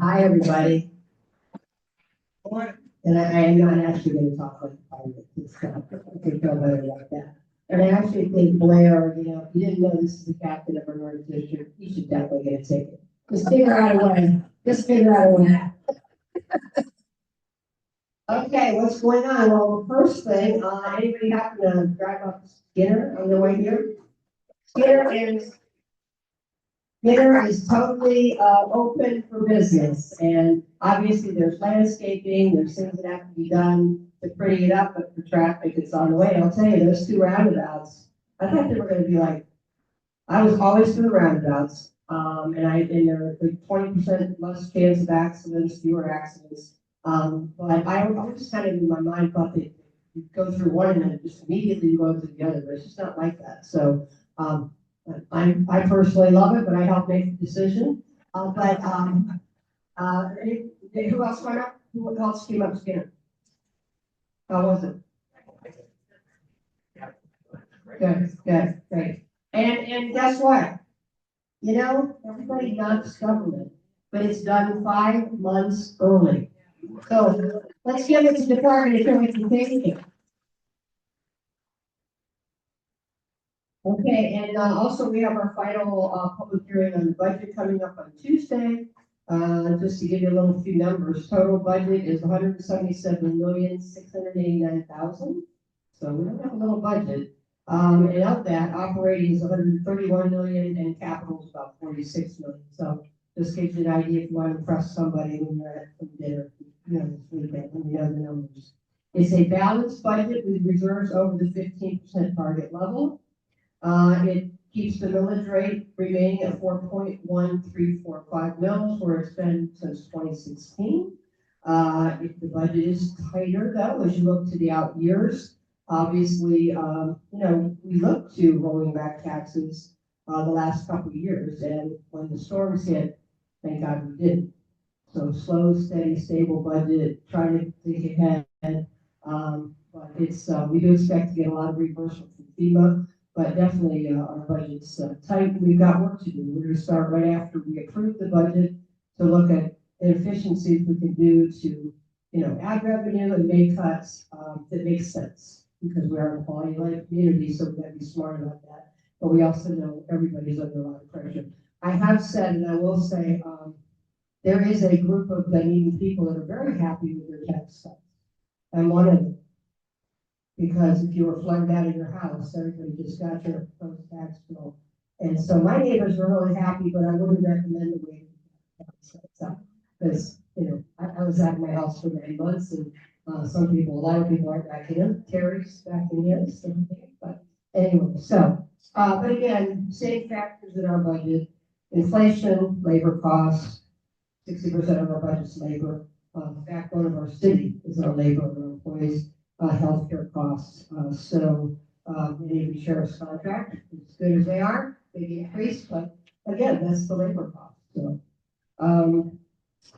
Hi, everybody. And I am not actually going to talk like a pirate. I can feel better like that. And I actually think Blair, if you didn't know this is the captain of our North District, you should definitely get a ticket. Just figure out a way. Okay, what's going on? Well, the first thing, anybody happen to drive up Skinner on their way here? Skinner is totally open for business, and obviously there's landscaping, there's things that have to be done to pretty it up, but for traffic, it's on the way. I'll tell you, those two roundabouts, I thought they were going to be like, I was always for the roundabouts, and they're like 20% less chance of accidents, fewer accidents. But I was kind of in my mind thought that you go through one and then just immediately go to the other, but it's just not like that. So I personally love it, but I helped make the decision. Who else went up? Who else came up Skinner? How was it? Good, great. And guess what? Everybody loves government, but it's done 5 months early. So let's give it to the Department of Transportation. Okay, and also we have our final public hearing on the budget coming up on Tuesday. Just to give you a little few numbers, total budget is $177,689,000. So we don't have a little budget. And of that, operating is $131 million, and capital is about $46 million. So just gives you an idea if you want to impress somebody when you're at some dinner, this weekend, when you know the numbers. It's a balanced budget with reserves over the 15% target level. It keeps the millage rate remaining at 4.1345 mils, where it's been since 2016. If the budget is tighter, though, as you look to the out years, obviously, we look to rolling back taxes the last couple of years, and when the storms hit, thank God we didn't. So slow, steady, stable budget, trying to think ahead. But it's we do expect to get a lot of reimbursement from FEMA. But definitely our budget's tight. We've got work to do. We're going to start right after we approve the budget to look at efficiencies we can do to, add revenue and make cuts that make sense, because we are a quality of life community, so we've got to be smart about that. But we also know everybody's under a lot of pressure. I have said, and I will say, there is a group of Dunedin people that are very happy with their tax cuts. I'm one of them. Because if you were flooded out of your house, everybody just got your proposed tax bill. And so my neighbors were really happy, but I wouldn't recommend the way because, I was out of my house for 9 months, and a lot of people aren't back in. Terry's back in his, but anyway, so, but again, same factors in our budget: inflation, labor costs, 60% of our budget's labor. The backbone of our city is our labor, our employees. Healthcare costs. So the sheriff's contract, as good as they are, they increase, but again, that's the labor cost. So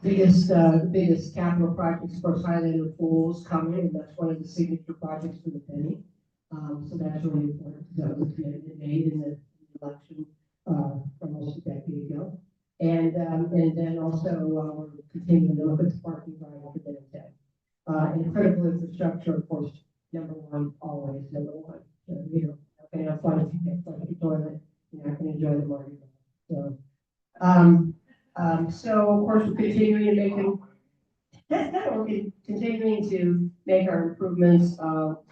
the biggest capital projects, of course, Highlander Pools coming, and that's one of the signature projects for the penny. So that's really important, because that was made in the election almost a decade ago. And then also we're continuing to look at the parking right after downtown. And critical infrastructure, of course, number one, always number one. Not going to have fun if you can't flush the toilet. You're not going to enjoy the Mardi Gras. So, of course, we're continuing to make our improvements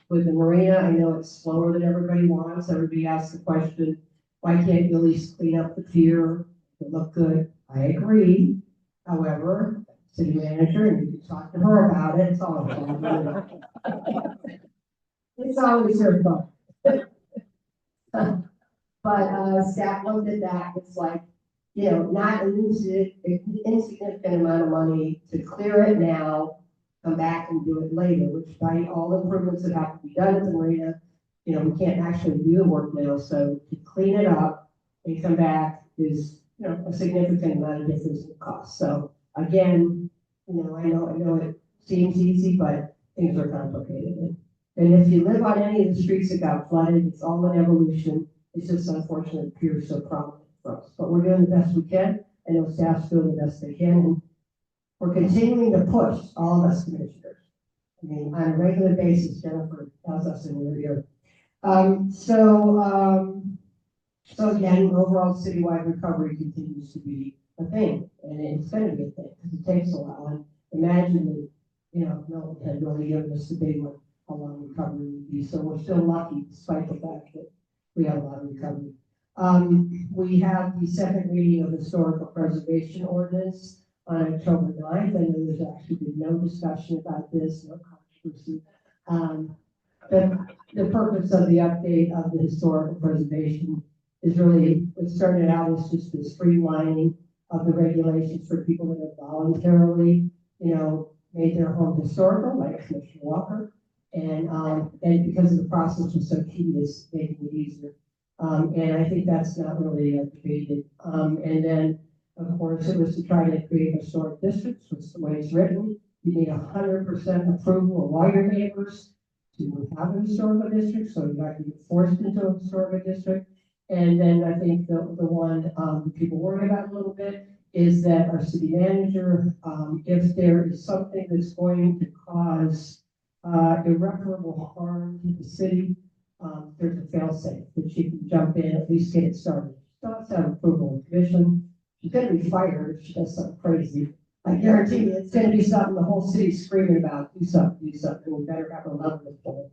with the marina. I know it's slower than everybody wants. Everybody asks the question, why can't you at least clean up the pier? It look good. I agree. However, city manager, and you can talk to her about it. It's all it's always her fault. But staff looked at that. It's like, not an insignificant amount of money to clear it now, come back and do it later, which by all improvements that have to be done at the marina, we can't actually do the work now. So to clean it up and come back is, a significant amount of difference in cost. So again, I know it seems easy, but things are complicated. And if you live on any of the streets that got flooded, it's all an evolution. It's just unfortunate it appears so prominent for us. But we're doing the best we can. I know staff's doing the best they can. we're continuing to push, all of us commissioners. I mean, on a regular basis, Jennifer tells us in your ear. So again, overall citywide recovery continues to be a thing, and it's going to be a thing because it takes a while. And imagine that, no one had really given us the big one, how long recovery would be. So we're still lucky, despite the fact that we have a lot of recovery. We have the second reading of historical preservation ordinance on October 9th. I know there's actually been no discussion about this, no controversy. The purpose of the update of the historical preservation is really, it started out as just the streamlining of the regulations for people that have voluntarily, made their home historical, like Commissioner Walker. And because of the process was so tedious, making it easier. And I think that's not really debated. And then, of course, it was to try to create historic districts, which is the way it's written. You need 100% approval of all your neighbors to have a historical district, so you have to get forced into a historical district. And then I think the one people worry about a little bit is that our city manager, if there is something that's going to cause irreparable harm to the city, there's a fail-safe that she can jump in, at least get it started. She still has to have approval of the commission. She's going to be fired if she does something crazy. I guarantee you, it's going to be something the whole city's screaming about. Do something. We better have a level of it.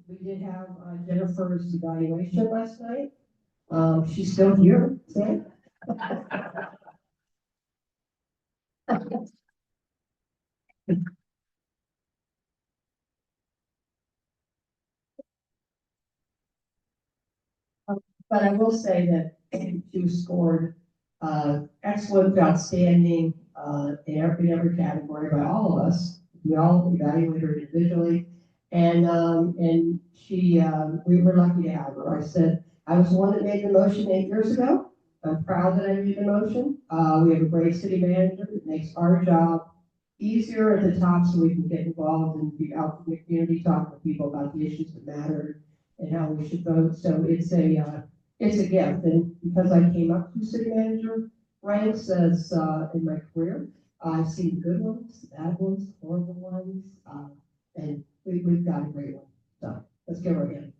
We did have Jennifer's evaluation last night. She's still here, Sam. But I will say that she was scored excellent, outstanding in every category by all of us. We all evaluated her individually, and she we were lucky to have her. I said I was the one that made the motion 8 years ago. I'm proud that I made the motion. We have a great city manager that makes our job easier at the top, so we can get involved and be out in the community, talk to people about the issues that matter and how we should vote. So it's a gift, and because I came up through city manager ranks as in my career, I've seen good ones, bad ones, horrible ones, and we've got a great one. So let's give her a hand.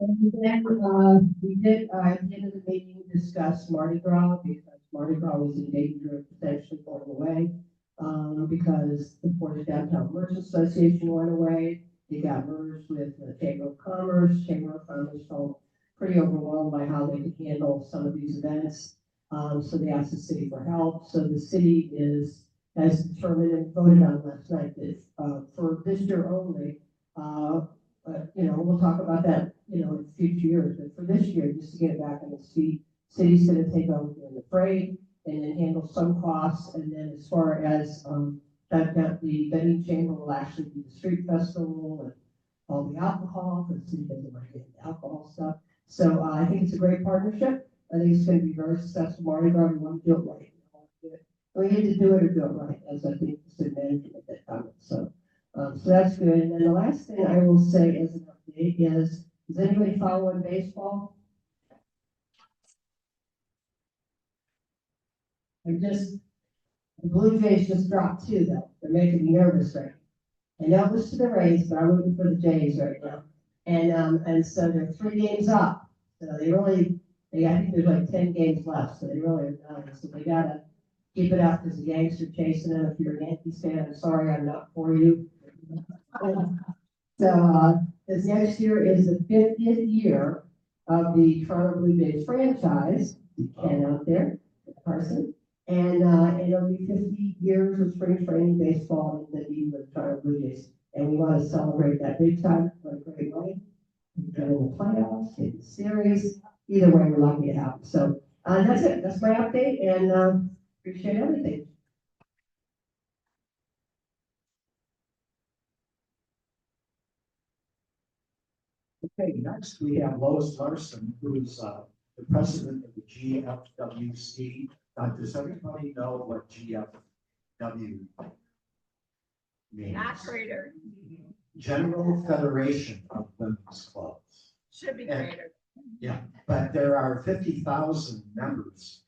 And then we did at the end of the meeting discuss Mardi Gras, because Mardi Gras was in danger of potentially going away. Because the Portage Downtown Merchants Association went away. They got merged with the Chamber of Commerce. Chamber of Commerce felt pretty overwhelmed by how they could handle some of these events. So they asked the city for help. So the city has determined and voted on last night that for this year only, we'll talk about that, in future years. But for this year, just to get it back on its feet, city's going to take over the freight and then handle some costs. And then as far as the vending chamber will actually do the street festival and all the alcohol, because the city doesn't want to get the alcohol stuff. So I think it's a great partnership. I think it's going to be very successful. Mardi Gras, we want to do it right. We need to do it or do it right, as I think the city manager made that comment. So that's good. And then the last thing I will say as an update is anybody following baseball? The Blue Jays just dropped 2, though. They're making me nervous right now. I know it was to the Rays, but I'm rooting for the Jays right now. And so they're 3 games up. So I think there's like 10 games left. So they really are done. So they gotta keep it up because the Yankees are chasing them. If you're a Yankees fan, I'm sorry, I'm not for you. So this next year is the 50th year of the Toronto Blue Jays franchise. Ken out there, Carson. And it'll be 50 years of spring training baseball in the Dunedin with Toronto Blue Jays. And we want to celebrate that big time for a great way. Get in the playoffs, get the series. Either way, we're lucky to have it. So that's it. That's my update, and appreciate everything. Okay, next we have Lois Larson, who is the president of the GFWC. Does everybody know what GFW means? Not greater. General Federation of Women's Clubs. Should be greater. Yeah, but there are 50,000 members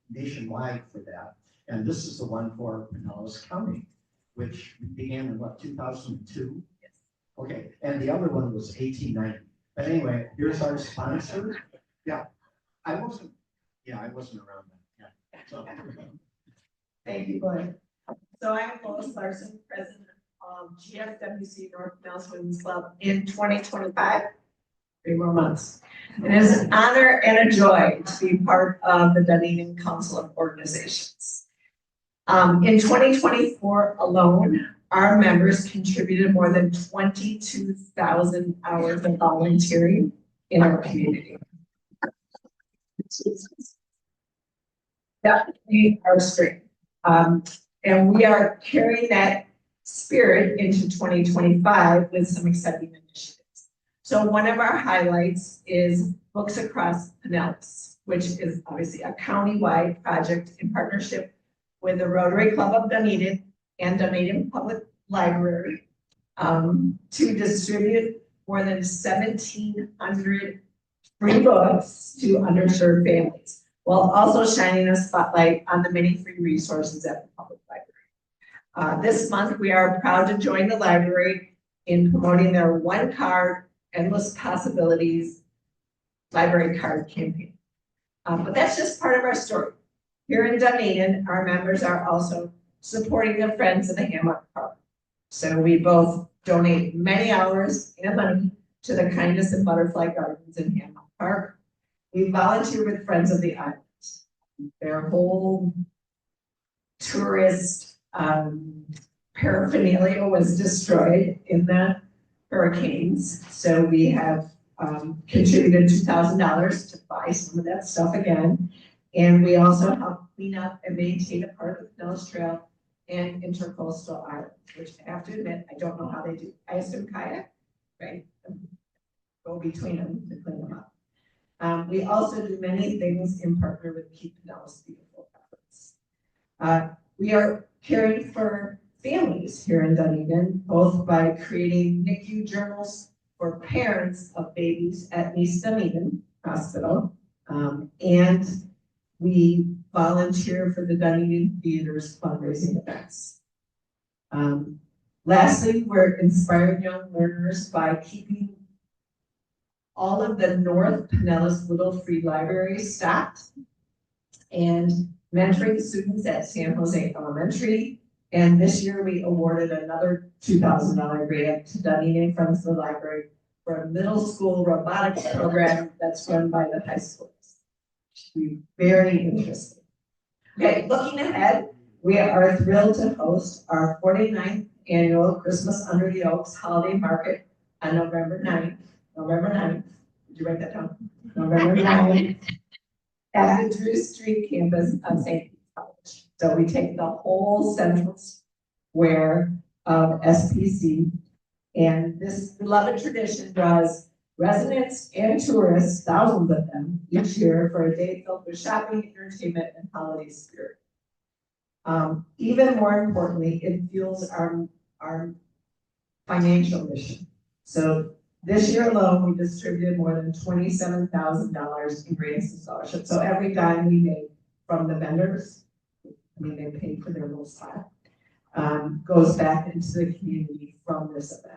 nationwide for that. And this is the one for Pinellas County, which began in what, 2002? Yes. Okay, and the other one was 1890. But anyway, here's our sponsor. Yeah, I wasn't around then. Yeah. So, Thank you, Glenn. So I'm Lois Larson, president of GFWC North Pinellas Women's Club in 2025. 3 more months. It is an honor and a joy to be part of the Dunedin Council of Organizations. In 2024 alone, our members contributed more than 22,000 hours of volunteering in our community. Definitely our strength. And we are carrying that spirit into 2025 with some exciting initiatives. So one of our highlights is Books Across Pinellas, which is obviously a county-wide project in partnership with the Rotary Club of Dunedin and Dunedin Public Library to distribute more than 1,700 free books to underserved families, while also shining a spotlight on the many free resources at the public library. This month, we are proud to join the library in promoting their One Card, Endless Possibilities library card campaign. But that's just part of our story. Here in Dunedin, our members are also supporting the Friends of the Hammock Park. So we both donate many hours and money to the Kindness and Butterfly Gardens in Hammock Park. We volunteer with Friends of the Island. Their whole tourist paraphernalia was destroyed in the hurricanes. So we have contributed $2,000 to buy some of that stuff again. And we also help clean up and maintain a part of the Pinellas Trail and Intercoastal Island, which I have to admit, I don't know how they do. I assume kayak, right? Go between them to clean them up. We also do many things in partner with Keep Pinellas Beautiful efforts. We are caring for families here in Dunedin, both by creating NICU journals for parents of babies at East Dunedin Hospital, and we volunteer for the Dunedin Theater's fundraising events. Lastly, we're inspiring young learners by keeping all of the North Pinellas Little Free Libraries stocked and mentoring students at San Jose Elementary. And this year we awarded another $2,000 grant to Dunedin Friends of the Library for a middle school robotics program that's run by the high schools. Should be very interesting. Okay, looking ahead, we are thrilled to host our 49th annual Christmas Under the Oaks Holiday Market on November 9th. Did you write that down? November 9th at the Drew Street campus of St. Pete's College. So we take the whole central square of SPC, and this beloved tradition draws residents and tourists, thousands of them, each year for a day filled with shopping, entertainment, and holiday spirit. Even more importantly, it fuels our financial mission. So this year alone, we distributed more than $27,000 in grants and scholarships. So every dime we made from the vendors, I mean, they paid for their little spot, goes back into the community from this event.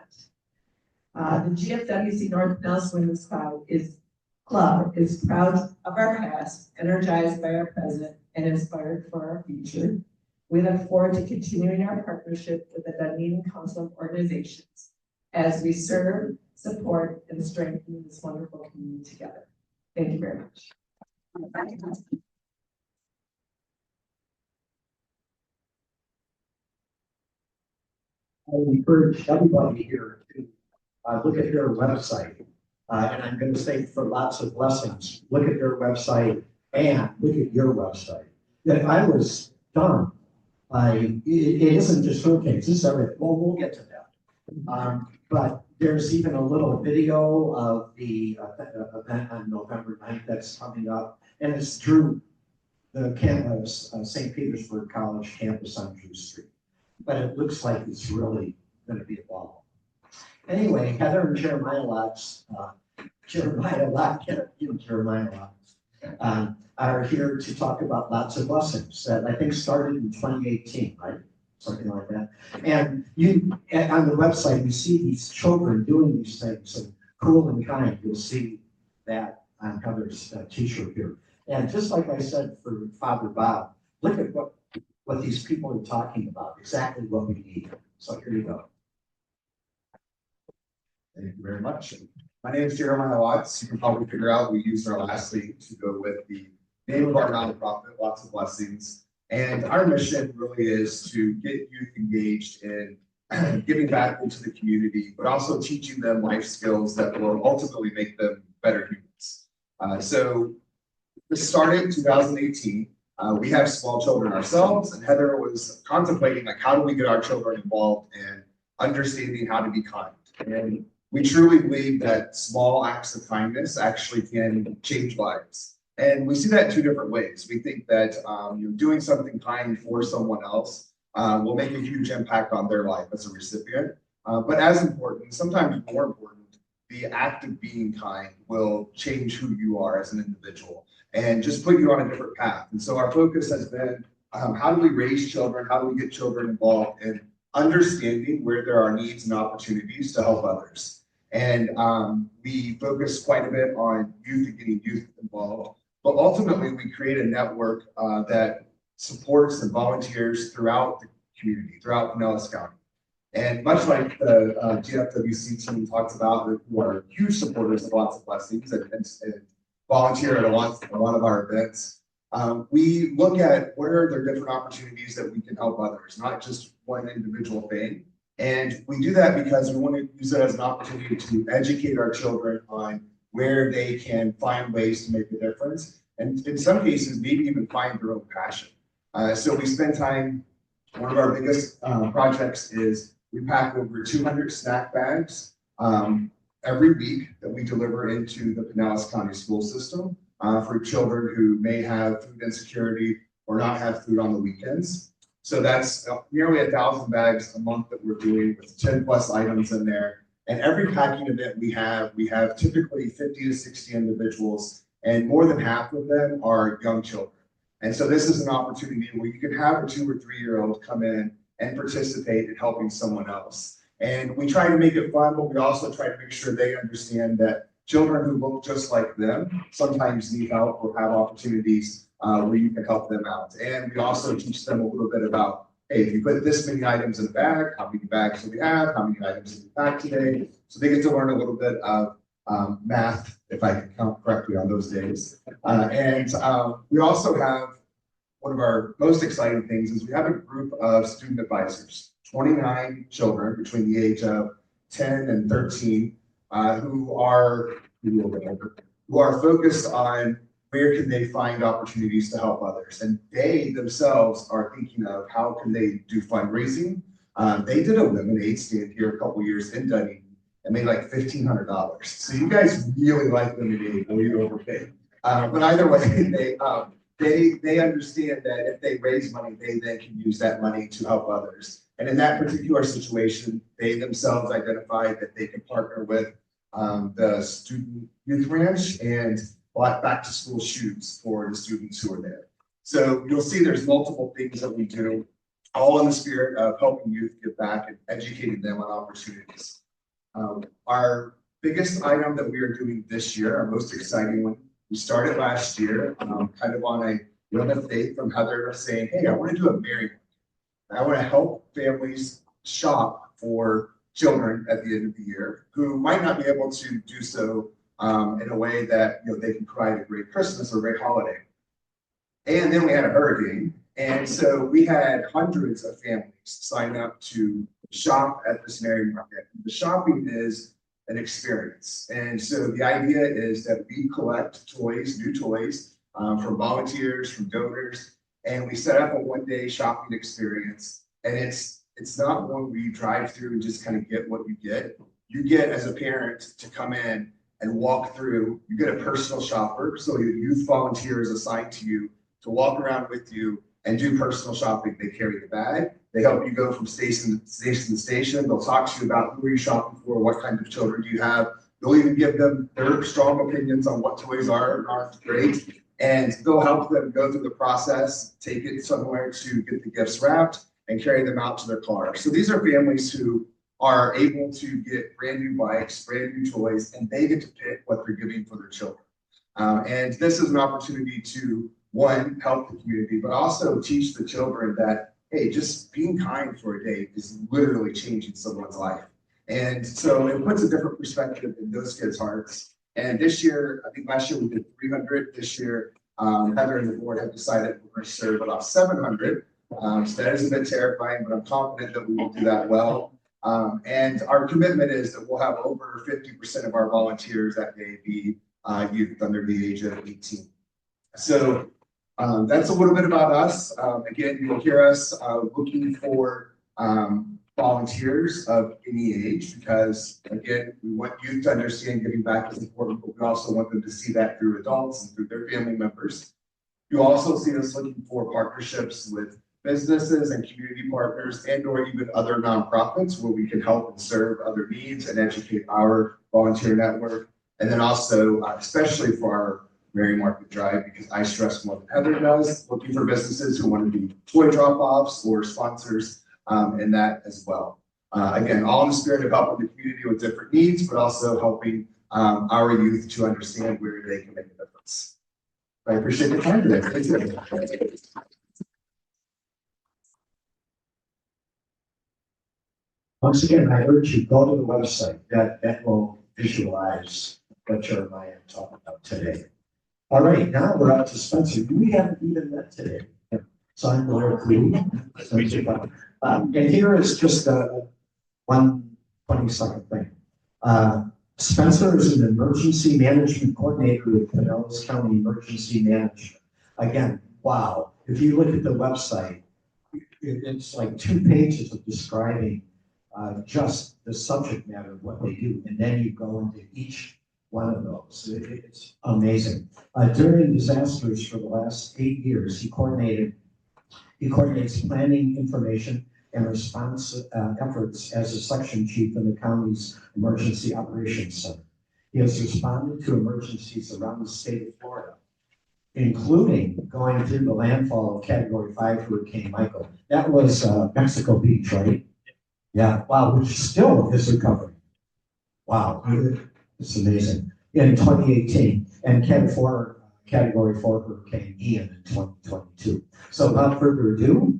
The GFWC North Pinellas Women's Club is proud of our past, energized by our present, and inspired for our future. We look forward to continuing our partnership with the Dunedin Council of Organizations as we serve, support, and strengthen this wonderful community together. Thank you very much. I encourage everybody here to look at their website. And I'm going to say for lots of blessings, look at their website and look at your website. That I was done. It isn't just hurricanes, this is everything. Well, we'll get to that. But there's even a little video of the event on November 9th that's coming up. And it's through the campus, St. Petersburg College campus on Drew Street. But it looks like it's really going to be a ball. Anyway, Heather and Jeremiah Lotz Jeremiah Lott, Jeremiah Lott, are here to talk about lots of blessings that I think started in 2018, right? Something like that. And on the website, you see these children doing these things, and cool and kind. You'll see that on Heather's t-shirt here. And just like I said for Father Bob, look at what these people are talking about, exactly what we need. So here you go. Thank you very much. My name is Jeremiah Watts. You can probably figure out we used our last name to go with the name of our nonprofit, Lots of Blessings. And our mission really is to get youth engaged in giving back into the community, but also teaching them life skills that will ultimately make them better humans. So this started in 2018. We have small children ourselves, and Heather was contemplating, like, how do we get our children involved in understanding how to be kind? And we truly believe that small acts of kindness actually can change lives. And we see that in two different ways. We think that doing something kind for someone else will make a huge impact on their life as a recipient. But as important, sometimes more important, the act of being kind will change who you are as an individual and just put you on a different path. And so our focus has been, how do we raise children? How do we get children involved in understanding where there are needs and opportunities to help others? And we focus quite a bit on youth and getting youth involved. But ultimately, we create a network that supports and volunteers throughout the community, throughout Pinellas County. And much like the GFWC team talks about, who are huge supporters of Lots of Blessings and volunteer at a lot of our events, we look at what are the different opportunities that we can help others, not just one individual thing. And we do that because we want to use it as an opportunity to educate our children on where they can find ways to make a difference. And in some cases, maybe even find their own passion. So we spend time, one of our biggest projects is we pack over 200 snack bags every week that we deliver into the Pinellas County school system for children who may have food insecurity or not have food on the weekends. So that's nearly 1,000 bags a month that we're doing with 10 plus items in there. And every packing event we have typically 50 to 60 individuals, and more than half of them are young children. And so this is an opportunity where you can have a 2 or 3 year old come in and participate in helping someone else. And we try to make it fun, but we also try to make sure they understand that children who look just like them sometimes need help or have opportunities where you can help them out. And we also teach them a little bit about, hey, if you put this many items in a bag, how many bags do we have? How many items do we pack today? So they get to learn a little bit of math, if I can count correctly on those days. And we also have, one of our most exciting things is we have a group of student advisors, 29 children between the age of 10 and 13, who are focused on where can they find opportunities to help others. And they themselves are thinking of how can they do fundraising. They did a lemonade stand here a couple years in Dunedin and made like $1,500. So you guys really like lemonade or you overpaid. But either way, they understand that if they raise money, they then can use that money to help others. And in that particular situation, they themselves identified that they could partner with the Student Youth Ranch and bought back to school shoes for the students who are there. So you'll see there's multiple things that we do, all in the spirit of helping youth give back and educating them on opportunities. Our biggest item that we are doing this year, our most exciting one, we started last year, kind of on a whim of faith from Heather saying, hey, I want to do a Merry Month. I want to help families shop for children at the end of the year who might not be able to do so in a way that they can provide a great Christmas or a great holiday. And then we had a hurricane. And so we had hundreds of families sign up to shop at this Merry Market. The shopping is an experience. And so the idea is that we collect toys, new toys, from volunteers, from donors, and we set up a one-day shopping experience. And it's not one where you drive through and just kind of get what you get. You get, as a parent, to come in and walk through. You get a personal shopper, so your youth volunteer is assigned to you to walk around with you and do personal shopping. They carry the bag. They help you go from station to station. They'll talk to you about who are you shopping for, what kind of children do you have, They'll even give them their strong opinions on what toys are and aren't great. And they'll help them go through the process, take it somewhere to get the gifts wrapped and carry them out to their car. So these are families who are able to get brand new bikes, brand new toys, and they get to pick what they're giving for their children. And this is an opportunity to, one, help the community, but also teach the children that, hey, just being kind for a day is literally changing someone's life. And so it puts a different perspective in those kids' hearts. And this year, I think last year we did 300. This year, Heather and the board have decided we're going to serve about 700. So that is a bit terrifying, but I'm confident that we will do that well. And our commitment is that we'll have over 50% of our volunteers that day be youth under the age of 18. So that's a little bit about us. Again, you'll hear us looking for volunteers of any age, because again, we want youth to understand giving back is important, but we also want them to see that through adults and through their family members. You also see us looking for partnerships with businesses and community partners and or even other nonprofits where we can help and serve other needs and educate our volunteer network. And then also, especially for our Mary Market Drive, because I stress more than Heather does, looking for businesses who want to do toy drop-offs or sponsors in that as well. Again, all in the spirit of helping the community with different needs, but also helping our youth to understand where they can make a difference. I appreciate your time today. Thank you. Once again, I urge you, go to the website. That will visualize what Jeremiah talked about today. All right, now we're up to Spencer. We haven't even met today. So I'm Blair Clee. And here is just a 1-20-second thing. Spencer is an emergency management coordinator with Pinellas County Emergency Management. Again, wow. If you look at the website, it's like 2 pages of describing just the subject matter of what they do. And then you go into each one of those. It's amazing. During disasters for the last 8 years, he coordinates planning, information, and response efforts as a section chief in the county's Emergency Operations Center. He has responded to emergencies around the state of Florida, including going through the landfall of Category 5 Hurricane Michael. That was Mexico Beach, right? Yeah, wow, which still is recovering. Wow, it's amazing. In 2018, and Category 4 Hurricane Ian in 2022. So without further ado,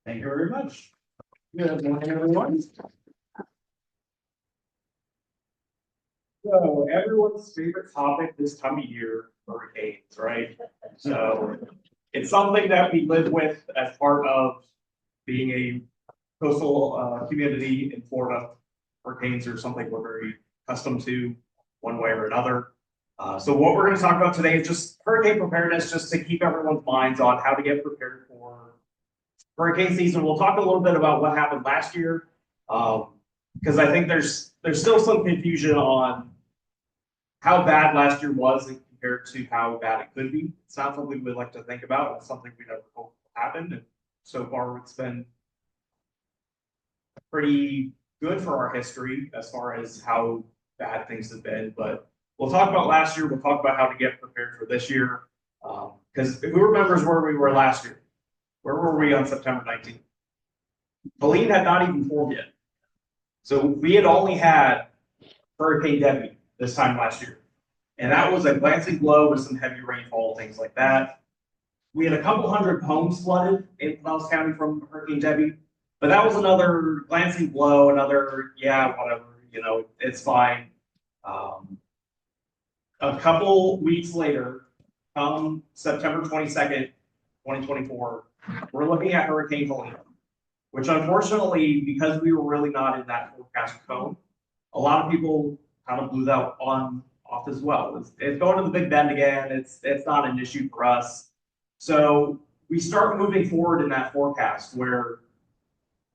thank you very much. Good morning, everyone. So everyone's favorite topic this time of year, hurricanes, right? So it's something that we live with as part of being a coastal community in Florida. Hurricanes are something we're very accustomed to one way or another. So what we're going to talk about today is just hurricane preparedness, just to keep everyone's minds on how to get prepared for hurricane season. We'll talk a little bit about what happened last year, because I think there's still some confusion on how bad last year was compared to how bad it could be. It's not something we like to think about. It's something we never hope will happen. And so far, it's been pretty good for our history as far as how bad things have been. But we'll talk about last year. We'll talk about how to get prepared for this year. Because who remembers where we were last year? Where were we on September 19th? Helene had not even formed yet. So we had only had Hurricane Debbie this time last year. And that was a glancing blow with some heavy rainfall, things like that. We had a couple hundred homes flooded in Pinellas County from Hurricane Debbie. But that was another glancing blow, another, yeah, whatever, you know, it's fine. A couple weeks later, September 22nd, 2024, we're looking at Hurricane Helene, which unfortunately, because we were really not in that forecast cone, a lot of people kind of blew that off as well. It's going to the Big Bend again. It's not an issue for us. So we start moving forward in that forecast where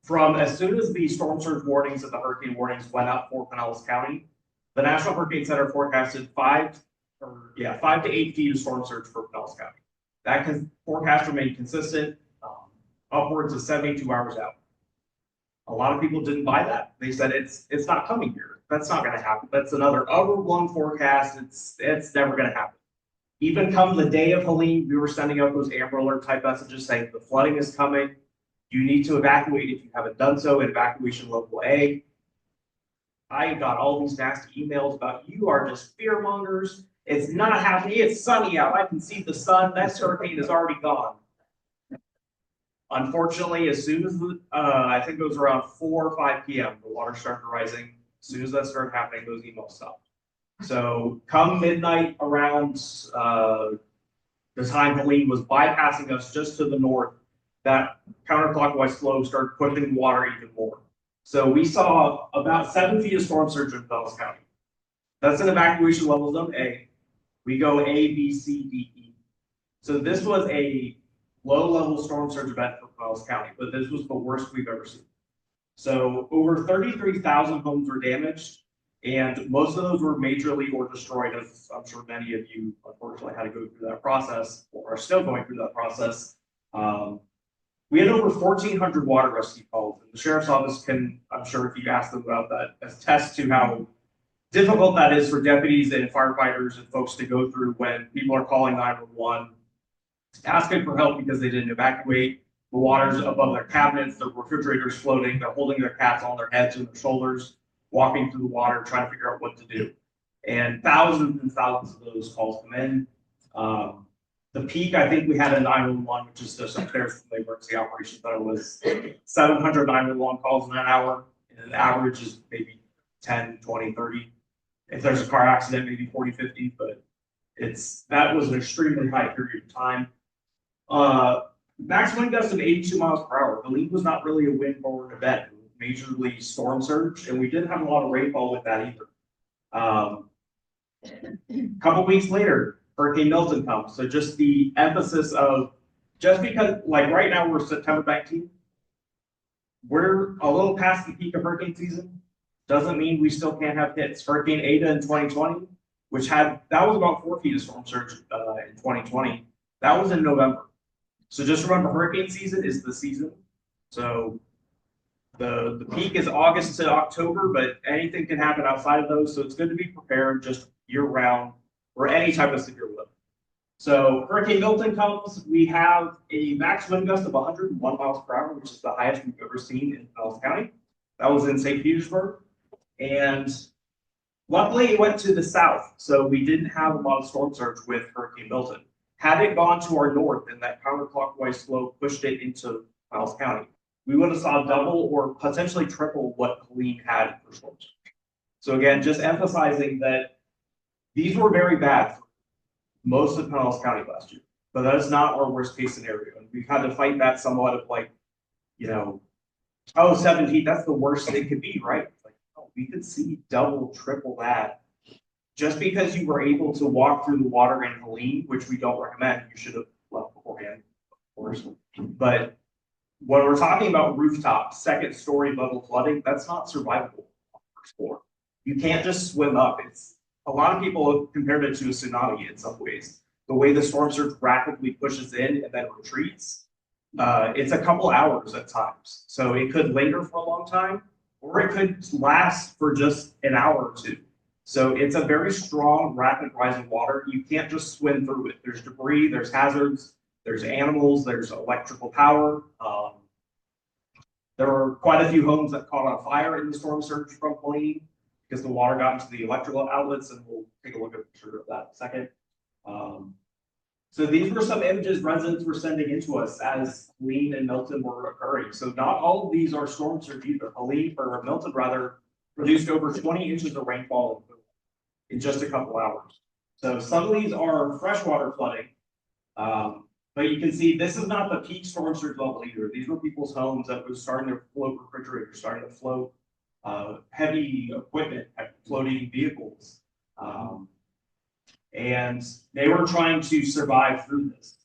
from as soon as the storm surge warnings and the hurricane warnings went up for Pinellas County, the National Hurricane Center forecasted 5 to 8 feet of storm surge for Pinellas County. That forecast remained consistent, upwards of 72 hours out. A lot of people didn't buy that. They said it's not coming here. that's not gonna happen. That's another overblown forecast. It's never gonna happen. Even come the day of Helene, we were sending out those Amber Alert type messages saying the flooding is coming. You need to evacuate if you haven't done so at evacuation level A. I got all these nasty emails about you are just fear mongers. It's not happening. It's sunny out. I can see the sun. That hurricane is already gone. Unfortunately, as soon as I think it was around 4 or 5 p.m., the water started rising. As soon as that started happening, those emails stopped. So come midnight around the time Helene was bypassing us just to the north, that counterclockwise flow started pushing water even more. So we saw about 7 feet of storm surge in Pinellas County. That's an evacuation level zone A. We go A, B, C, D, E. So this was a low-level storm surge event for Pinellas County, but this was the worst we've ever seen. So over 33,000 homes were damaged, and most of those were majorly or destroyed, as I'm sure many of you unfortunately had to go through that process, or are still going through that process. We had over 1,400 water rescue calls, and the sheriff's office can, I'm sure if you ask them about that, attest to how difficult that is for deputies and firefighters and folks to go through when people are calling 911, asking for help because they didn't evacuate. The water's above their cabinets, the refrigerator's floating, they're holding their cats on their heads and their shoulders, walking through the water, trying to figure out what to do. And thousands of those calls come in. The peak, I think we had a 911, which is just upstairs from the emergency operations, but it was 700 911 calls in an hour. And the average is maybe 10, 20, 30. If there's a car accident, maybe 40, 50, but that was an extremely high period of time. Max wind gusts of 82 miles per hour. Helene was not really a wind forward event. It was majorly storm surge, and we didn't have a lot of rainfall with that either. A couple weeks later, Hurricane Milton comes. So just the emphasis of, just because, like right now we're September 19th, we're a little past the peak of hurricane season, doesn't mean we still can't have hits. Hurricane Ada in 2020, that was about 4 feet of storm surge in 2020. That was in November. So just remember, hurricane season is the season. So the peak is August to October, but anything can happen outside of those. So it's good to be prepared just year round or any type of severe weather. So Hurricane Milton comes, we have a max wind gust of 101 miles per hour, which is the highest we've ever seen in Pinellas County. That was in St. Petersburg. And luckily it went to the south. So we didn't have a lot of storm surge with Hurricane Milton. Had it gone to our north and that counterclockwise flow pushed it into Pinellas County, we would have saw double or potentially triple what Helene had for storm surge. So again, just emphasizing that these were very bad for most of Pinellas County last year, but that is not our worst case scenario. And we've had to fight that somewhat of like, oh, 7 feet, that's the worst it could be, right? Like, oh, we could see double, triple that. Just because you were able to walk through the water in Helene, which we don't recommend, you should have left beforehand, of course. But when we're talking about rooftop, second story level flooding, that's not survivable on the first floor. You can't just swim up. A lot of people have compared it to a tsunami in some ways. The way the storm surge rapidly pushes in and then retreats, it's a couple hours at times. So it could linger for a long time, or it could last for just an hour or two. So it's a very strong, rapid rise in water. You can't just swim through it. There's debris, there's hazards, there's animals, there's electrical power. There were quite a few homes that caught on fire in the storm surge from Helene because the water got into the electrical outlets, and we'll take a look at a picture of that in a second. So these were some images residents were sending into us as Helene and Milton were occurring. So not all of these are storm surge either. Helene, or Milton rather, produced over 20 inches of rainfall in just a couple hours. So some of these are freshwater flooding, but you can see this is not the peak storm surge level either. These were people's homes that was starting to float refrigerators, starting to float heavy equipment, floating vehicles. And they were trying to survive through this.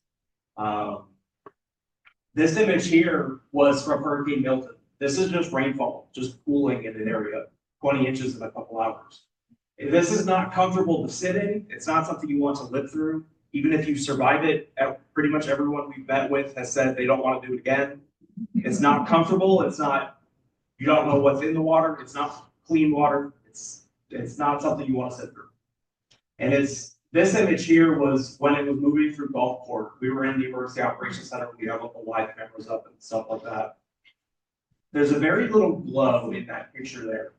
This image here was from Hurricane Milton. This is just rainfall, just pooling in an area, 20 inches in a couple hours. This is not comfortable to sit in. It's not something you want to live through. Even if you survive it, pretty much everyone we've met with has said they don't want to do it again. It's not comfortable. It's not, you don't know what's in the water. It's not clean water. It's not something you want to sit through. And this image here was when it was moving through Gulfport. We were in the Emergency Operations Center. We have all the live cameras up and stuff like that. There's a very little glow in that picture there.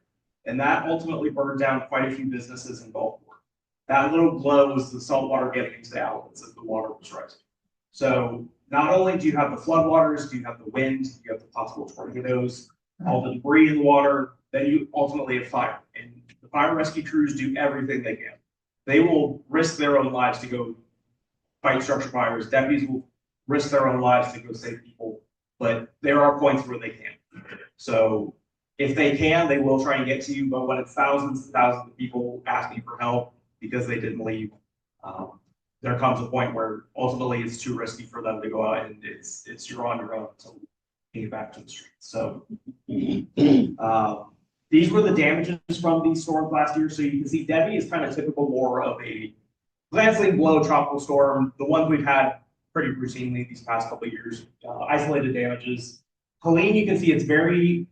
And that ultimately burned down quite a few businesses in Gulfport. That little glow was the salt water getting into the outlets as the water was rising. So not only do you have the floodwaters, do you have the wind, do you have the possible tornadoes, all the debris in the water, then you ultimately have fire. And the fire rescue crews do everything they can. They will risk their own lives to go fight structure fires. Deputies will risk their own lives to go save people, but there are points where they can't. So if they can, they will try and get to you, but when it's thousands and thousands of people asking for help because they didn't leave, there comes a point where ultimately it's too risky for them to go out, and it's you're on your own until you get back to the streets. So these were the damages from these storms last year. So you can see Debbie is kind of typical more of a glancing blow tropical storm. The ones we've had pretty routinely these past couple of years, isolated damages. Helene, you can see it's very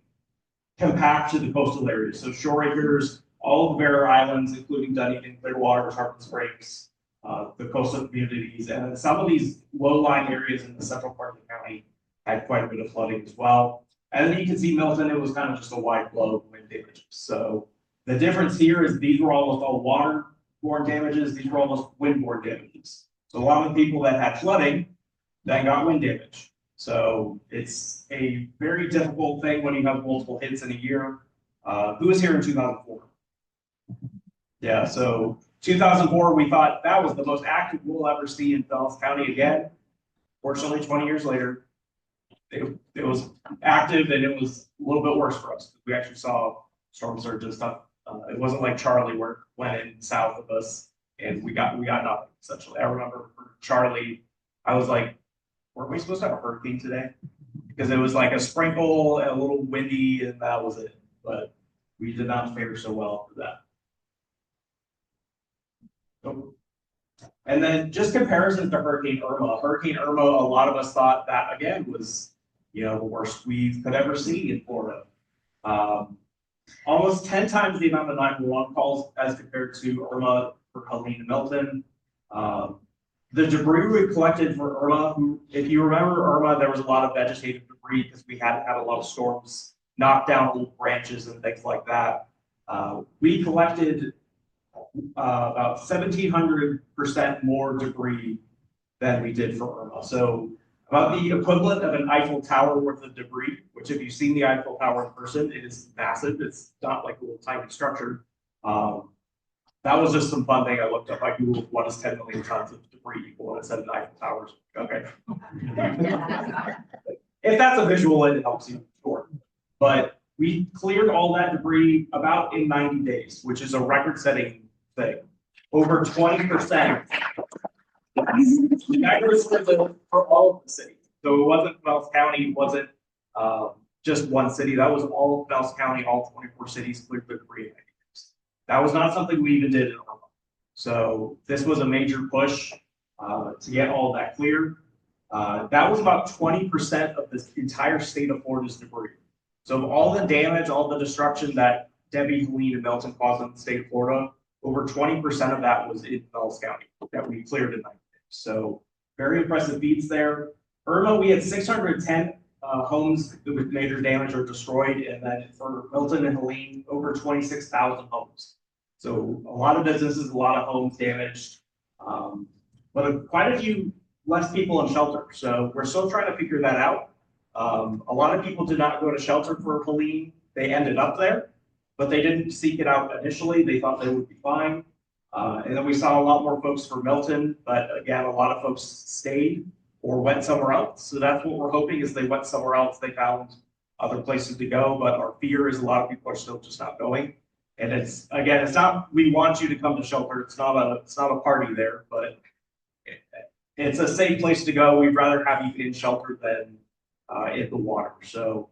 compact to the coastal areas. So shore acres, all of the barrier islands, including Dunedin, Clearwater, Tarpon Springs, the coastal communities, and some of these low-lying areas in the central part of the county had quite a bit of flooding as well. And then you can see Milton, it was kind of just a wide blow of wind damages. So the difference here is these were almost all waterborne damages, these were almost windborne damages. So a lot of the people that had flooding then got wind damage. So it's a very difficult thing when you have multiple hits in a year. Who was here in 2004? Yeah, so 2004, we thought that was the most active we'll ever see in Pinellas County again. Fortunately, 20 years later, it was active and it was a little bit worse for us. We actually saw storm surge and stuff. It wasn't like Charlie where it went in south of us and we got nothing essentially. I remember for Charlie, I was like, weren't we supposed to have a hurricane today? Because it was like a sprinkle and a little windy and that was it. But we did not fare so well for that. And then just comparison to Hurricane Irma. Hurricane Irma, a lot of us thought that again was, the worst we could ever see in Florida. Almost 10 times the amount of 911 calls as compared to Irma for Helene and Milton. The debris we collected for Irma, if you remember Irma, there was a lot of vegetative debris because we hadn't had a lot of storms, knock down old branches and things like that. We collected about 1,700% more debris than we did for Irma. So about the equivalent of an Eiffel Tower worth of debris, which if you've seen the Eiffel Tower in person, it is massive. It's not like a little tiny structure. That was just some fun thing I looked up. I Googled what is 10 million tons of debris equal, and it said Eiffel Towers. Okay. If that's a visual, it helps you, sure. But we cleared all that debris about in 90 days, which is a record-setting thing. Over 20%. That was for all of the cities. So it wasn't Pinellas County, it wasn't just one city. That was all of Pinellas County, all 24 cities cleared the debris in 90 days. That was not something we even did in Irma. So this was a major push to get all of that cleared. That was about 20% of the entire state of Florida's debris. So of all the damage, all the destruction that Debbie, Helene, and Milton caused in the state of Florida, over 20% of that was in Pinellas County that we cleared in 90 days. So very impressive feats there. Irma, we had 610 homes with major damage or destroyed, and then for Milton and Helene, over 26,000 homes. So a lot of businesses, a lot of homes damaged, but quite a few less people in shelter. So we're still trying to figure that out. A lot of people did not go to shelter for Helene. They ended up there, but they didn't seek it out initially. They thought they would be fine. And then we saw a lot more folks for Milton, but again, a lot of folks stayed or went somewhere else. So that's what we're hoping is they went somewhere else. They found other places to go, but our fear is a lot of people are still just not going. And it's not, we want you to come to shelter. It's not a party there, but it's a safe place to go. We'd rather have you in shelter than in the water. So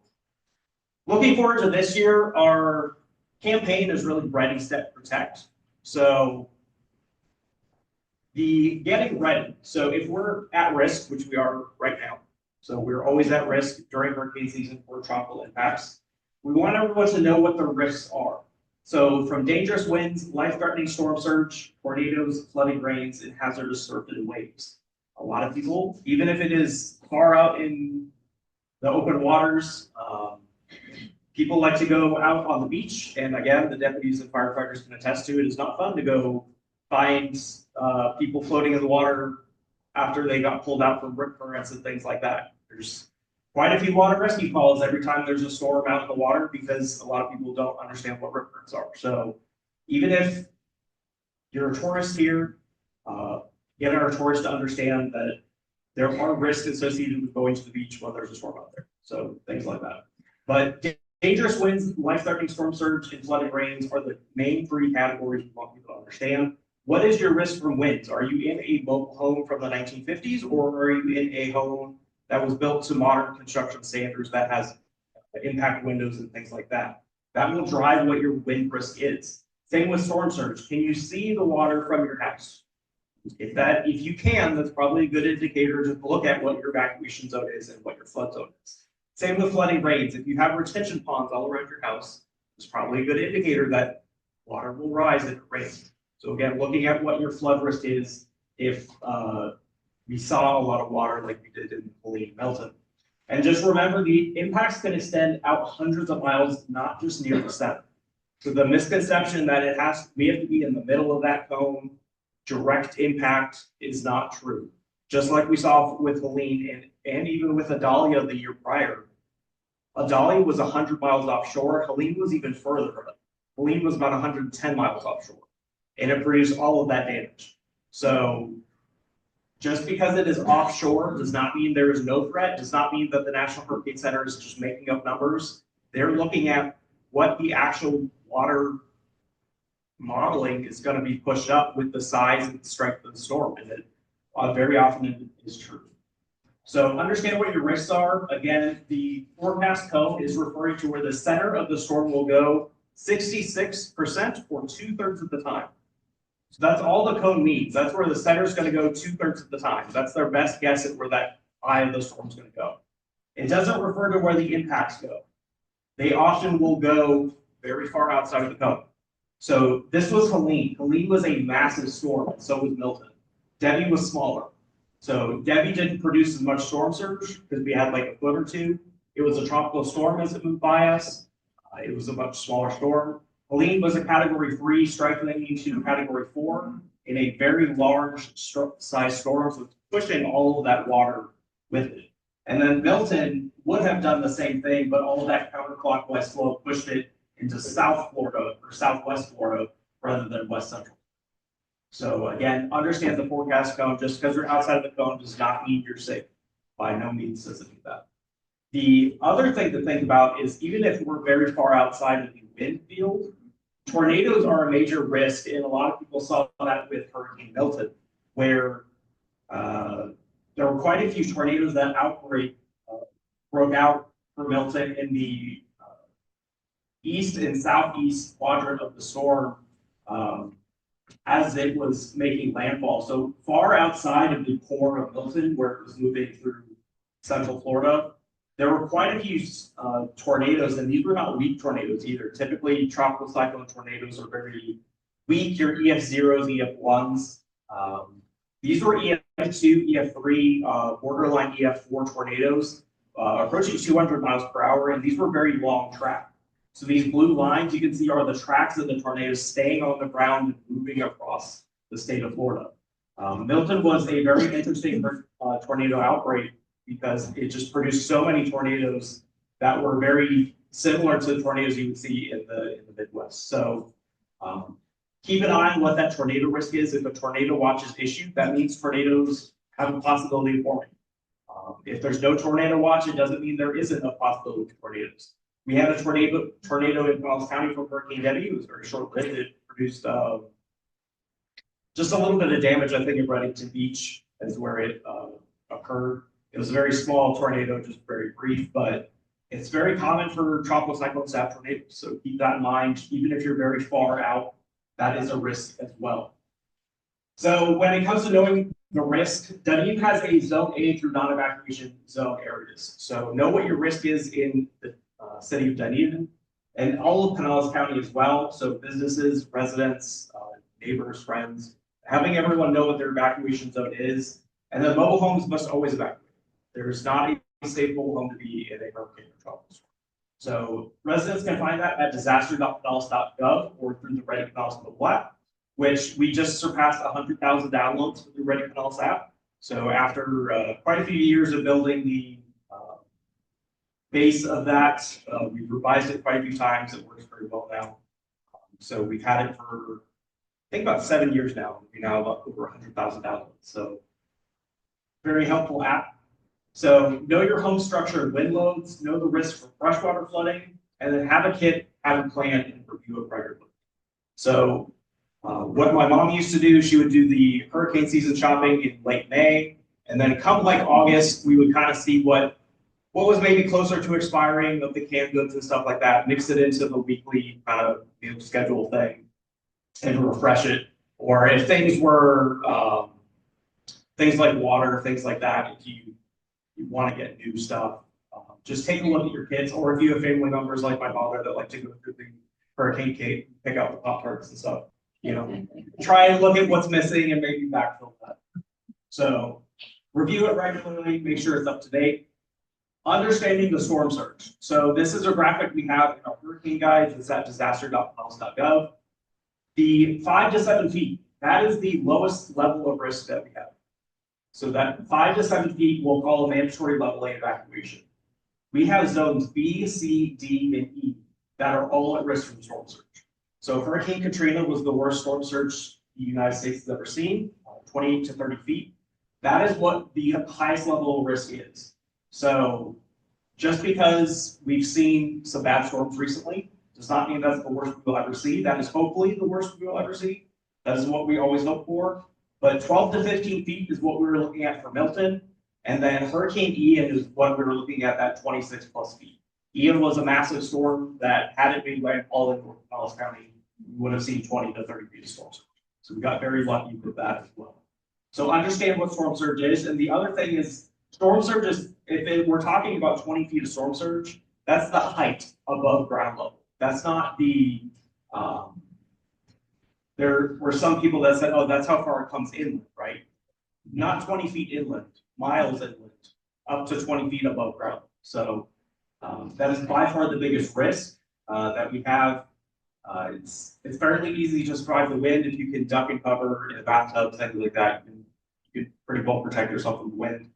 looking forward to this year, our campaign is really Ready, Set, Protect. So the getting ready. So if we're at risk, which we are right now, so we're always at risk during hurricane season for tropical impacts, we want everyone to know what the risks are. So from dangerous winds, life-threatening storm surge, tornadoes, flooding rains, and hazardous surface waves. A lot of people, even if it is far out in the open waters, people like to go out on the beach. And again, the deputies and firefighters can attest to it. It's not fun to go find people floating in the water after they got pulled out from rip currents and things like that. There's quite a few water rescue calls every time there's a storm out in the water because a lot of people don't understand what rip currents are. So even if you're a tourist here, get our tourists to understand that there are risks associated with going to the beach when there's a storm out there. So things like that. But dangerous winds, life-threatening storm surge, and flooding rains are the main three categories we want people to understand. What is your risk from winds? Are you in a mobile home from the 1950s, or are you in a home that was built to modern construction standards that has impact windows and things like that? That will drive what your wind risk is. Same with storm surge. Can you see the water from your house? If you can, that's probably a good indicator to look at what your evacuation zone is and what your flood zone is. Same with flooding rains. If you have retention ponds all around your house, it's probably a good indicator that water will rise if it rains. So again, looking at what your flood risk is if we saw a lot of water like we did in Helene Milton. And just remember, the impacts can extend out hundreds of miles, not just near the center. So the misconception that we have to be in the middle of that cone, direct impact, is not true. Just like we saw with Helene and even with Adalia the year prior. Adalia was 100 miles offshore. Helene was even further. Helene was about 110 miles offshore. And it produced all of that damage. So just because it is offshore does not mean there is no threat, does not mean that the National Hurricane Center is just making up numbers. They're looking at what the actual water modeling is going to be pushed up with the size and the strength of the storm, and it very often it is true. So understand what your risks are. Again, the forecast cone is referring to where the center of the storm will go 66% or 2/3 of the time. So that's all the cone means. That's where the center is going to go 2/3 of the time. That's their best guess at where that eye of the storm is going to go. It doesn't refer to where the impacts go. They often will go very far outside of the cone. So this was Helene. Helene was a massive storm, and so was Milton. Debbie was smaller. So Debbie didn't produce as much storm surge because we had like a foot or two. It was a tropical storm as it moved by us. It was a much smaller storm. Helene was a category 3, strengthening into category 4 in a very large size storm, so it's pushing all of that water with it. And then Milton would have done the same thing, but all of that counterclockwise flow pushed it into South Florida or Southwest Florida rather than West Central. So again, understand the forecast cone. Just because you're outside of the cone does not mean you're safe. By no means does it do that. The other thing to think about is even if we're very far outside of the wind field, tornadoes are a major risk, and a lot of people saw that with Hurricane Milton, where there were quite a few tornadoes that broke out for Milton in the east and southeast quadrant of the storm as it was making landfall. So far outside of the core of Milton, where it was moving through central Florida, there were quite a few tornadoes, and these were not weak tornadoes either. Typically, tropical cyclone tornadoes are very weak. Your EF0s, EF1s. These were EF2, EF3, borderline EF4 tornadoes, approaching 200 miles per hour, and these were very long track. So these blue lines you can see are the tracks of the tornadoes staying on the ground and moving across the state of Florida. Milton was a very interesting tornado outbreak because it just produced so many tornadoes that were very similar to the tornadoes you would see in the Midwest. So keep an eye on what that tornado risk is. If a tornado watch is issued, that means tornadoes have a possibility of forming. If there's no tornado watch, it doesn't mean there isn't a possibility of tornadoes. We had a tornado in Pinellas County from Hurricane Debbie. It was very short-lived. It produced just a little bit of damage, I think, at Reddington Beach is where it occurred. It was a very small tornado, just very brief, but it's very common for tropical cyclones to have tornadoes. So keep that in mind. Even if you're very far out, that is a risk as well. So when it comes to knowing the risk, Dunedin has a zone A through non-evacuation zone areas. So know what your risk is in the city of Dunedin. and all of Pinellas County as well. So businesses, residents, neighbors, friends, having everyone know what their evacuation zone is. And then mobile homes must always evacuate. There is not a safe mobile home to be in a hurricane or tropical storm. So residents can find that at disaster.pinellas.gov or through the Ready Pinellas mobile app, which we just surpassed 100,000 downloads for the Ready Pinellas app. So after quite a few years of building the base of that, we've revised it quite a few times. It works very well now. So we've had it for, I think, about 7 years now. We now have over 100,000 downloads. So very helpful app. So know your home structure and wind loads, know the risk for freshwater flooding, and then have a kit, have a plan, and review it regularly. So what my mom used to do, she would do the hurricane season shopping in late May, and then come like August, we would kind of see what was maybe closer to expiring of the canned goods and stuff like that, mix it into the weekly kind of schedule thing, and refresh it. Or if things were things like water, things like that, if you want to get new stuff, just take a look at your kids, or if you have family members like my father that like to go through the hurricane cake, pick out the Pop-Tarts and stuff, try and look at what's missing and maybe backfill that. So review it regularly, make sure it's up to date. Understanding the storm surge. So this is a graphic we have in our hurricane guides. It's at disaster.pinellas.gov. The 5 to 7 feet, that is the lowest level of risk that we have. So that 5 to 7 feet we'll call a mandatory level A evacuation. We have zones B, C, D, and E that are all at risk from storm surge. So Hurricane Katrina was the worst storm surge the United States has ever seen, 28 to 30 feet. That is what the highest level of risk is. So just because we've seen some bad storms recently does not mean that's the worst we'll ever see. That is hopefully the worst we'll ever see. That is what we always hope for. But 12 to 15 feet is what we were looking at for Milton. And then Hurricane Ian is what we were looking at 26 plus feet. Ian was a massive storm that had it made landfall in North Pinellas County, we would have seen 20 to 30 feet of storm surge. So we got very lucky with that as well. So understand what storm surge is. And the other thing is, storm surge is, we're talking about 20 feet of storm surge, that's the height above ground level. That's not the, there were some people that said, oh, that's how far it comes inland, right? Not 20 feet inland, miles inland, up to 20 feet above ground. So that is by far the biggest risk that we have. It's fairly easy to survive the wind if you can duck and cover in a bathtub, things like that. You can pretty well protect yourself from the wind.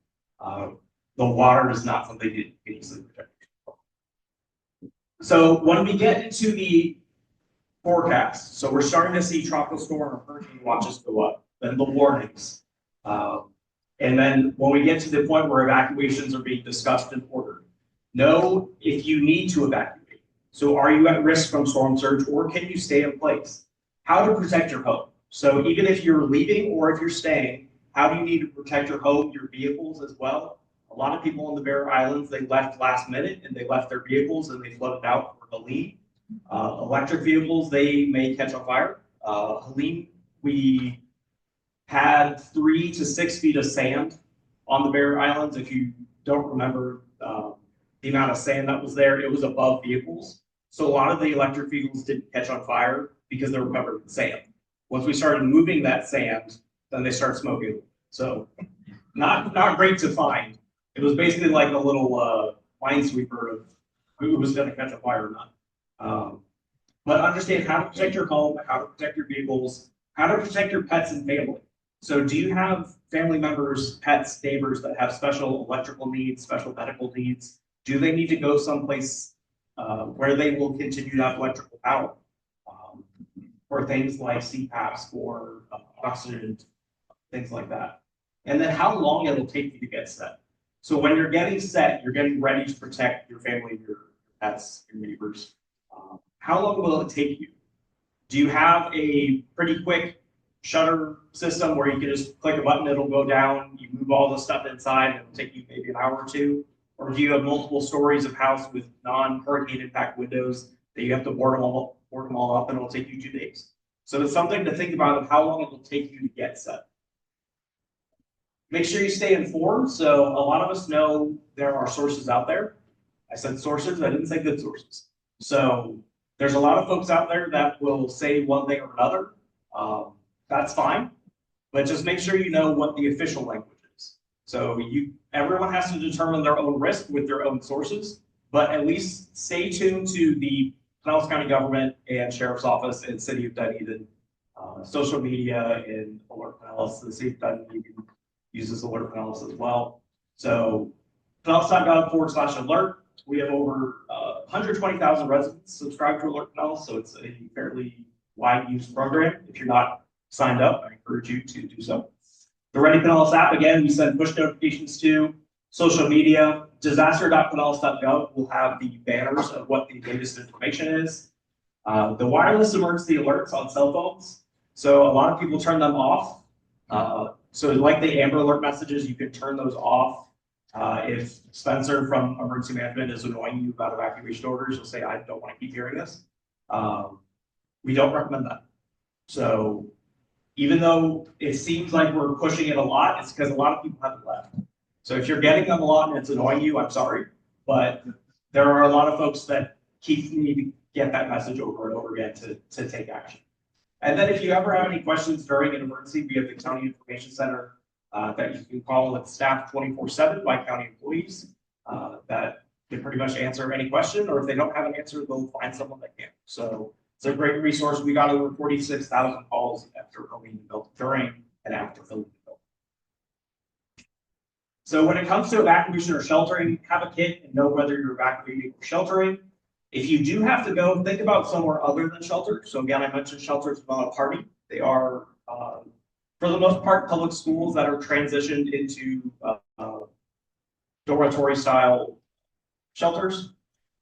The water is not something you can easily protect. So when we get into the forecast, so we're starting to see tropical storm or hurricane watches go up, then the warnings. And then when we get to the point where evacuations are being discussed and ordered, know if you need to evacuate. So are you at risk from storm surge, or can you stay in place? How to protect your home. So even if you're leaving or if you're staying, how do you need to protect your home, your vehicles as well? A lot of people on the Bear Islands, they left last minute and they left their vehicles and they flooded out for Helene. Electric vehicles, they may catch on fire. Helene, we had 3 to 6 feet of sand on the Bear Islands. If you don't remember the amount of sand that was there, it was above vehicles. So a lot of the electric vehicles didn't catch on fire because they were covered in sand. Once we started moving that sand, then they started smoking. So not great to find. It was basically like a little minesweeper of who was going to catch a fire or not. But understand how to protect your home, how to protect your vehicles, how to protect your pets and family. So do you have family members, pets, neighbors that have special electrical needs, special medical needs? Do they need to go someplace where they will continue to have electrical power? For things like CPAPs, for oxygen, things like that. And then how long it'll take you to get set. So when you're getting set, you're getting ready to protect your family, your pets, your neighbors. How long will it take you? Do you have a pretty quick shutter system where you can just click a button, it'll go down, you move all the stuff inside, and it'll take you maybe an hour or two? Or do you have multiple stories of house with non-hurricane impact windows that you have to board them all up, and it'll take you 2 days? So it's something to think about of how long it will take you to get set. Make sure you stay informed. So a lot of us know there are sources out there. I said sources, I didn't say good sources. So There's a lot of folks out there that will say one thing or another. That's fine, but just make sure you know what the official language is. So everyone has to determine their own risk with their own sources, but at least stay tuned to the Pinellas County government and Sheriff's Office and City of Dunedin, social media and Alert Pinellas. The City of Dunedin uses Alert Pinellas as well. So pinellas.gov/alert. We have over 120,000 residents subscribed to Alert Pinellas, so it's a fairly wide use program. If you're not signed up, I encourage you to do so. The Ready Pinellas app, again, we send push notifications to. Social media, disaster.pinellas.gov will have the banners of what the latest information is. The wireless emergency alerts on cell phones. So a lot of people turn them off. So like the Amber Alert messages, you can turn those off. If Spencer from Emergency Management is annoying you about evacuation orders, you'll say, I don't want to keep hearing this. We don't recommend that. So even though it seems like we're pushing it a lot, it's because a lot of people haven't left. So if you're getting them a lot and it's annoying you, I'm sorry, but there are a lot of folks that keep needing to get that message over and over again to take action. And then if you ever have any questions during an emergency, we have the County Information Center that you can call with staff 24/7 by county employees that can pretty much answer any question, or if they don't have an answer, they'll find someone that can. So it's a great resource. We got over 46,000 calls after filming the building, during and after filming the building. So when it comes to evacuation or sheltering, have a kit and know whether you're evacuating or sheltering. If you do have to go, think about somewhere other than shelter. So again, I mentioned shelters are not a party. They are, for the most part, public schools that are transitioned into dormitory style shelters.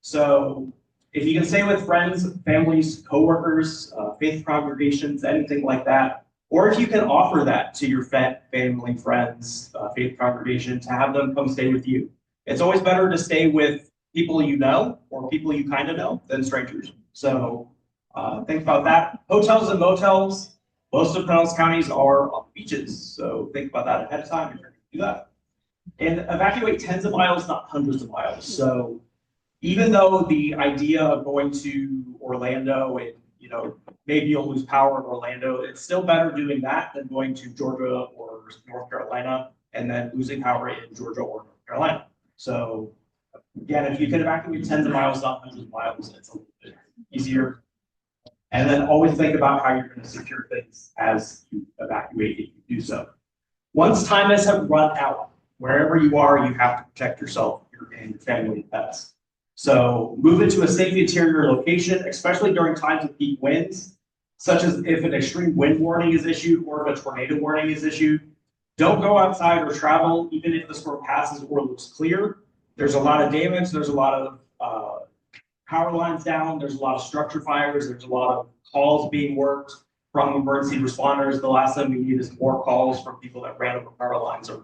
So if you can stay with friends, families, coworkers, faith congregations, anything like that, or if you can offer that to your family, friends, faith congregation, to have them come stay with you. It's always better to stay with people you know or people you kind of know than strangers. So think about that. Hotels and motels, most of Pinellas counties are on beaches. So think about that ahead of time if you're going to do that. And evacuate tens of miles, not hundreds of miles. So even though the idea of going to Orlando and, you know, maybe you'll lose power in Orlando, it's still better doing that than going to Georgia or North Carolina and then losing power in Georgia or North Carolina. So again, if you can evacuate tens of miles, not hundreds of miles, it's a little bit easier. And then always think about how you're going to secure things as you evacuate if you do so. Once time has run out, wherever you are, you have to protect yourself and your family and pets. So move into a safe interior location, especially during times of peak winds, such as if an extreme wind warning is issued or if a tornado warning is issued. Don't go outside or travel, even if the storm passes or looks clear. There's a lot of damage. There's a lot of power lines down. There's a lot of structure fires. There's a lot of calls being worked from emergency responders. The last thing we need is more calls from people that ran over power lines or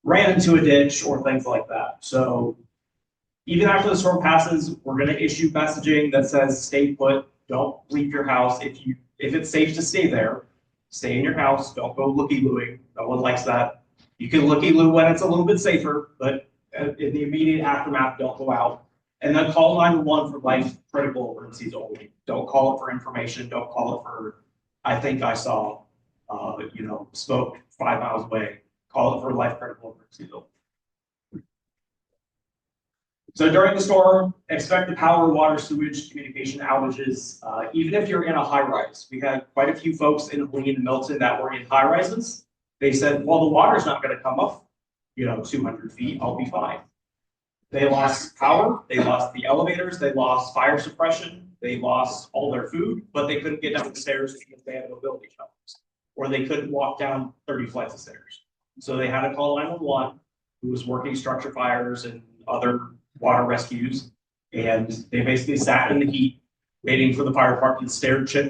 ran into a ditch or things like that. So even after the storm passes, we're going to issue messaging that says stay put, don't leave your house. If it's safe to stay there, stay in your house, don't go looky-looing. No one likes that. You can looky-loo when it's a little bit safer, but in the immediate aftermath, don't go out. And then call 911 for life critical emergencies only. Don't call it for information. Don't call it for, I think I saw, smoke 5 miles away. Call it for life critical emergencies only. So during the storm, expect the power, water, sewage, communication outages. Even if you're in a high rise, we had quite a few folks in Helene and Milton that were in high rises. They said, well, the water's not going to come up, 200 feet, I'll be fine. They lost power, they lost the elevators, they lost fire suppression, they lost all their food, but they couldn't get down the stairs because they had mobility challenges, or they couldn't walk down 30 flights of stairs. So they had to call 911, who was working structure fires and other water rescues, and they basically sat in the heat waiting for the fire department to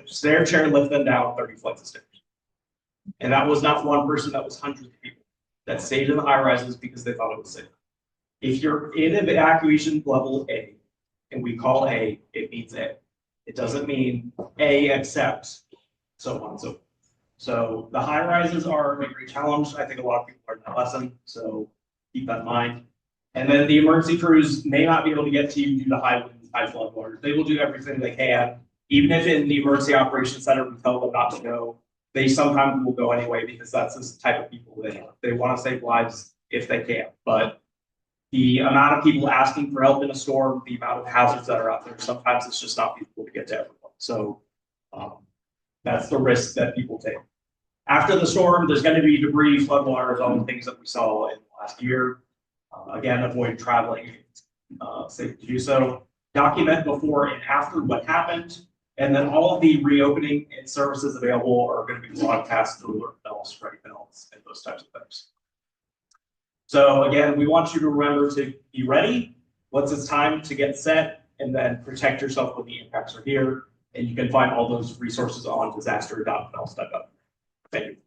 stair chair lift them down 30 flights of stairs. And that was not one person, that was hundreds of people that stayed in the high rises because they thought it was safe. If you're in evacuation level A, and we call A, it means A. It doesn't mean A except so on and so forth. So the high rises are a great challenge. I think a lot of people learned that lesson, so keep that in mind. And then the emergency crews may not be able to get to you due to high winds high floodwaters. They will do everything they can. Even if in the emergency operations center, we tell them not to go, they sometimes will go anyway because that's the type of people they want to save lives if they can. But the amount of people asking for help in a storm, the amount of hazards that are out there, sometimes it's just not feasible to get to everyone. So that's the risk that people take. After the storm, there's going to be debris, floodwaters, all the things that we saw in the last year. Again, avoid traveling, safe to do so. Document before and after what happened. And then all of the reopening and services available are going to be broadcast through alert bells, ready bells, and those types of things. So again, we want you to remember to be ready once it's time to get set, and then protect yourself when the impacts are here. And you can find all those resources on disaster.pinellas.gov. Thank you.